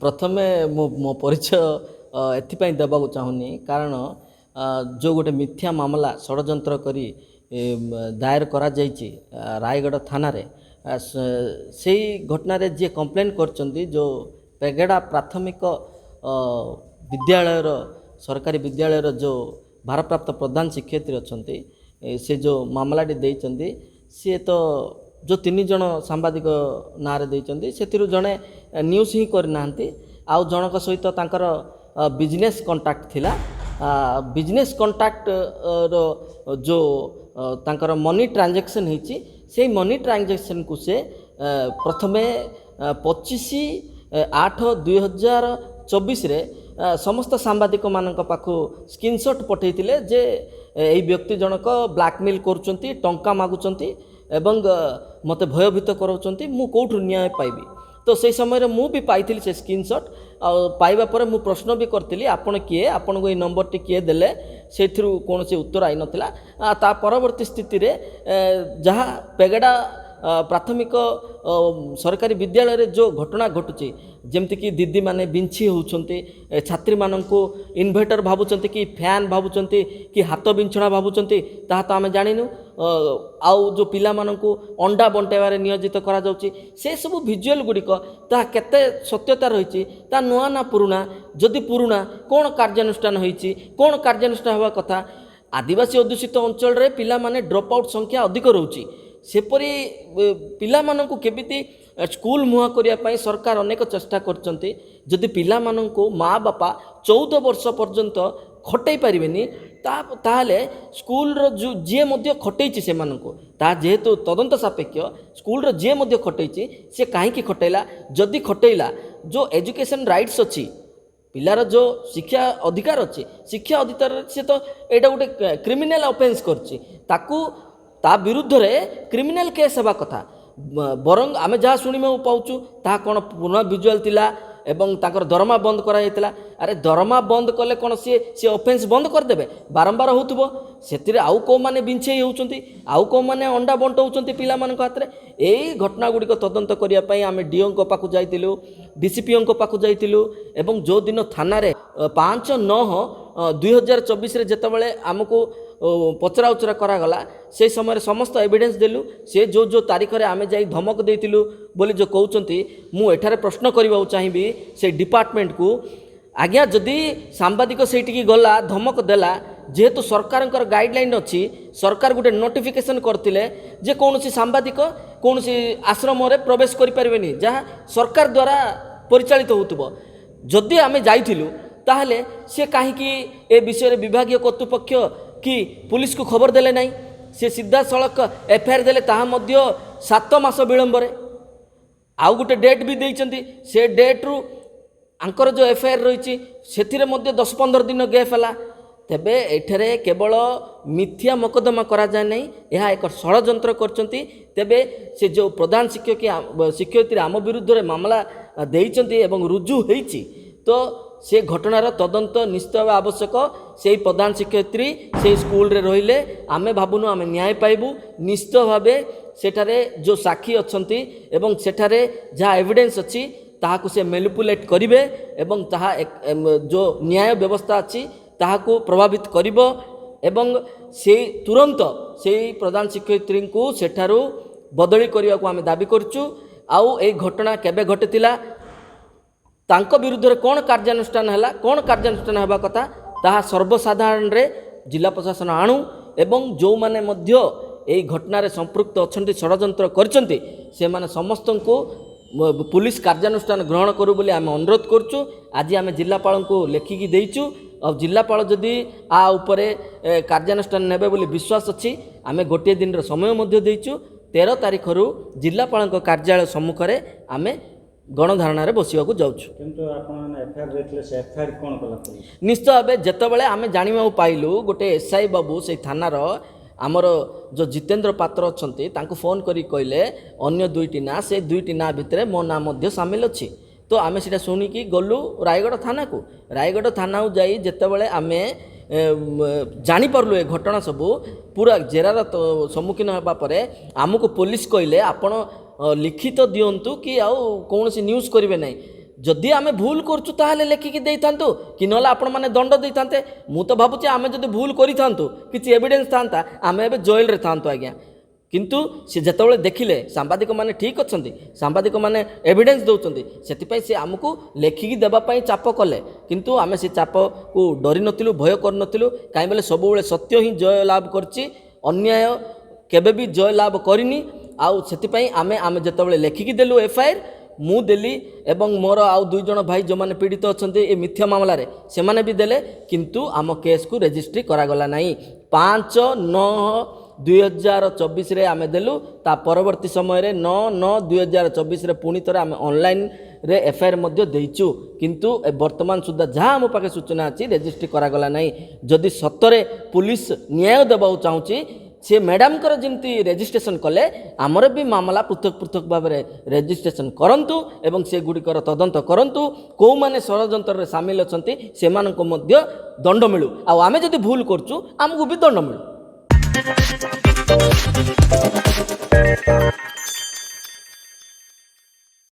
प्रथमे मो परिचय एथिपाई देबाक चाहूनी कारण जो गोटे मिथ्या मामला षड्यंत्र करी दायर करा जाइछि रायगढ़ थाना रे से घटना रे जे कंप्लेन करचंदी जो पेगेड़ा प्राथमिक विद्यालय सरकारी विद्यालय जो भारप्राप्त प्रधान शिक्षयित्री अच्छंती से जो मामलाटी देइचंदी सी तो जो तीन जन सांबादिक नारे देइचंदी सेथिरु जणे न्यूज ही करना आउ जनक सहित तांकर बिजनेस कांटेक्ट थिला बिजनेस कांटेक्ट रो जो तांकर मनी ट्रांजैक्शन हिची से मनी ट्रांजैक्शन को से प्रथमे 25/8/2024 रे समस्त सांबादिक मानक पाखु स्क्रीनशॉट पठेइतिले जे एई व्यक्ति जनक ब्लैकमेल करूचंती टंका मागुचंती एवं मते भयभीत कराउचंती मु कोठु न्याय पाइबी तो से समय मु भी पाइथिली से स्क्रीनशॉट पाइबा पर मु प्रश्न भी करतिली आपण किए आपण को ए नंबर टी किए देले सेथिरु कोन से उत्तर आइ नथिला ता परवर्ती स्थिति रे जहा पेगड़ा प्राथमिक सरकारी विद्यालय रे जो घटना घटुची जेमति कि दीदी माने बिंछी होउछंती छात्री माननकु इन्वर्टर भाबुचंती कि फैन भाबुचंती कि हाथ बिंछणा भाबुचंती ताहा तो आमे जानिनु आउ जो पिला माननकु अंडा बंटेबारे नियोजित करा जाउची से सब विजुअल गुडिक ता केते सत्यता रहिची ता नुआ ना पुरुना जदि पुरुना कोन कार्यानुष्ठान होईची कोन कार्यानुष्ठान हवा कथा आदिवासी अध्युषित अंचल रे पिला माने ड्रॉप आउट संख्या अधिक रहउची सेपरी पिला माननकु केबिति स्कूल मुहा करिया पई सरकार अनेक चेष्टा करचंती जदि पिला माननकु माँ बापा 14 वर्ष पर्यंत खटै पारिबेनी ताहले स्कूल रो जे मध्य खटैछि से माननकु ता जेहेतु तदंत सापेक्ष स्कूल रो जे मध्य खटैछि से काहे की खटैला जदि खटैला जो एजुकेशन राइट्स अछि पिलार जो शिक्षा अधिकार अच्छी शिक्षा अधिकार से तो एटा गोटे क्रिमिनल ऑफेंस करछि ताकू ता विरुद्ध रे क्रिमिनल केस हेबा कथा बरंग आमे जहाँ शुणिबा पाउछु ता कोन पुनः विजुअल थिला एवं ताकर दरमा बंद करा जायतिला अरे दरमा बंद कले कोन से ऑफेंस बंद कर देबे बारंबार होतबो सेतिरे आउ को माने बिंछे होउचंती आउ को माने अंडा बंटौचंती पिला मान हाथ रे एई घटना गुडी को तदंत करिया पई आमे डीओ को पाखु जाइतिलु डीसीपीओ को पाखु जाइतिलु एवं जो दिन थाना रे 5/9/2024 रे जेतबेले आमको पचरा उचरा करागला से समय समस्त एविडेंस देलु से जो जो तारीख रे आमे जाई धमक देइतिलु बोली जो कहउचंती मु एठारे प्रश्न करबा चाहिबी से डिपार्टमेंट को आज्ञा जदि सांबादिक सेठी गला धमक देला जेहेतु सरकार गाइडलाइन अच्छी सरकार गोटे नोटिफिकेशन करथिले जे कौनसी सांबादिक कौनसी आश्रम रे प्रवेश करि परिबेनी जहाँ सरकार द्वारा परिचालित होतबो जदि आमे जाइथिलु ताहले से काहेकि ए विषय विभागीय कर्तृपक्ष कि पुलिस को खबर देले नहीं से सीधा सड़क एफआईआर देले ताहा मध्य 7 मास विलंबरे आउ गोटे डेट भी देइचंती से डेट रु आंकर जो एफआईआर रही से मध्य 10-15 दिन गैप है तेबे एठरे केवल मिथ्या मकदमा करा जाए नहीं यह एक षड्यंत्र करचंती तेबे से जो प्रधान शिक्षयित्री आम विरुद्ध रे मामला देइचंती एवं रुजु होईची तो से घटनार तदंत निश्चित आवश्यक से प्रधान शिक्षयित्री से स्कूल रे रहिले आमे भाबुनु आमे न्याय पाइबू निश्चित भावे सेठारे जो साक्षी अछंती एवं सेठारे जहाँ एविडेंस अच्छी ताहाकु से मैनिपुलेट करिवे एवं ताहा जो न्याय व्यवस्था अच्छी ताहाकु प्रभावित करिवो एवं से तुरंत से प्रधान शिक्षयित्री को सेठारु बदली करिया को आमे दाबी करचु आउ ए घटना केबे घटितिला तांको विरुद्ध रे कोन कार्यानुष्ठान हैला कोन कार्यानुष्ठान हेबा कथा ताहा सर्वसाधारण रे जिला प्रशासन आणु एवं जो माने मध्य एई घटना रे संपृक्त अछंती षड्यंत्र करचंती से माने समस्त को पुलिस कार्यानुष्ठान ग्रहण करू बोली आमे अनुरोध करचु आज आमे जिलापाल को लेखिकी देइचु और जिलापाल जदि आ उपरे कार्यानुष्ठान नेबे बोली विश्वास अछि आमे गोटे दिन रो समय मध्य देइचु 13 तारिख रु जिलापाल कार्यालय सम्मुख रे आमे गणधारणा रे बसिया को जाउछु किंतु आपण एफआईआर देखले से एफआईआर कोन कला निश्चित भाबे जेतेबेले आमे जानिबा पाइलु गोटे एसआई बाबू से थानार आमर जो जितेंद्र पात्र अच्छे तांको फोन करी कहले अन्य दुईटी ना से दुईटी ना भितर मो ना मध्य सामिल अच्छी तो आमे सीटा शुणिकी गलु रायगढ़ थाना को रायगढ़ थाना जाई जेतेबेले आमे जानीपारू ए घटना सबू पूरा जेरार सम्मुखीन होगा पर आमको पुलिस कहले आपण लिखित दिंतु कि आउ कौन न्यूज करेंगे ना ଯଦି ଆମେ ଭୁଲ କରୁଛୁ ତାହେଲେ ଲେଖିକି ଦେଇଥାନ୍ତୁ କି ନହେଲେ ଆପଣମାନେ ଦଣ୍ଡ ଦେଇଥାନ୍ତେ। ମୁଁ ତ ଭାବୁଛି ଆମେ ଯଦି ଭୁଲ କରିଥାନ୍ତୁ କିଛି ଏଭିଡେନ୍ସ ଥାନ୍ତା ଆମେ ଏବେ ଜେଲରେ ଥାନ୍ତୁ ଆଜ୍ଞା। କିନ୍ତୁ ସେ ଯେତେବେଳେ ଦେଖିଲେ ସାମ୍ବାଦିକମାନେ ଠିକ୍ ଅଛନ୍ତି, ସାମ୍ବାଦିକମାନେ ଏଭିଡେନ୍ସ ଦେଉଛନ୍ତି, ସେଥିପାଇଁ ସେ ଆମକୁ ଲେଖିକି ଦେବା ପାଇଁ ଚାପ କଲେ। କିନ୍ତୁ ଆମେ ସେ ଚାପକୁ ଡରି ନଥିଲୁ, ଭୟ କରିନଥିଲୁ। କାହିଁ ବୋଲେ ସବୁବେଳେ ସତ୍ୟ ହିଁ ଜୟ ଲାଭ କରିଛି, ଅନ୍ୟାୟ କେବେ ବି ଜୟ ଲାଭ କରିନି। ଆଉ ସେଥିପାଇଁ ଆମେ ଯେତେବେଳେ ଲେଖିକି ଦେଲୁ ଏଫଆଇଆର, ମୁଁ ଦେଲି ଏବଂ ମୋର ଆଉ 2 ଜଣ ଭାଇ ଯେଉଁମାନେ ପୀଡ଼ିତ ଅଛନ୍ତି ଏ ମିଥ୍ୟା ମାମଲାରେ ସେମାନେ ବି ଦେଲେ। କିନ୍ତୁ ଆମ କେସ୍କୁ ରେଜିଷ୍ଟ୍ରି କରାଗଲା ନାହିଁ। 5/9/2024 ଆମେ ଦେଲୁ। ତା ପରବର୍ତ୍ତୀ ସମୟରେ 9/9/2024 ପୁଣି ଥରେ ଆମେ ଅନଲାଇନ୍ରେ ଏଫଆଇଆର ମଧ୍ୟ ଦେଇଛୁ। କିନ୍ତୁ ବର୍ତ୍ତମାନ ସୁଦ୍ଧା ଯାହା ଆମ ପାଖେ ସୂଚନା ଅଛି ରେଜିଷ୍ଟ୍ରି କରାଗଲା ନାହିଁ। ଯଦି ସତରେ ପୁଲିସ ନ୍ୟାୟ ଦେବାକୁ ଚାହୁଁଛି, ସେ ମ୍ୟାଡ଼ାମଙ୍କର ଯେମିତି ରେଜିଷ୍ଟ୍ରେସନ କଲେ ଆମର ବି ମାମଲା ପୃଥକ ପୃଥକ ଭାବରେ ରେଜିଷ୍ଟ୍ରେସନ କରନ୍ତୁ ଏବଂ ସେଗୁଡ଼ିକର ତଦନ୍ତ କରନ୍ତୁ। କେଉଁମାନେ ଷଡ଼ଯନ୍ତ୍ରରେ ସାମିଲ ଅଛନ୍ତି ସେମାନଙ୍କୁ ମଧ୍ୟ ଦଣ୍ଡ ମିଳୁ। ଆଉ ଆମେ ଯଦି ଭୁଲ କରୁଛୁ ଆମକୁ ବି ଦଣ୍ଡ ମିଳୁ।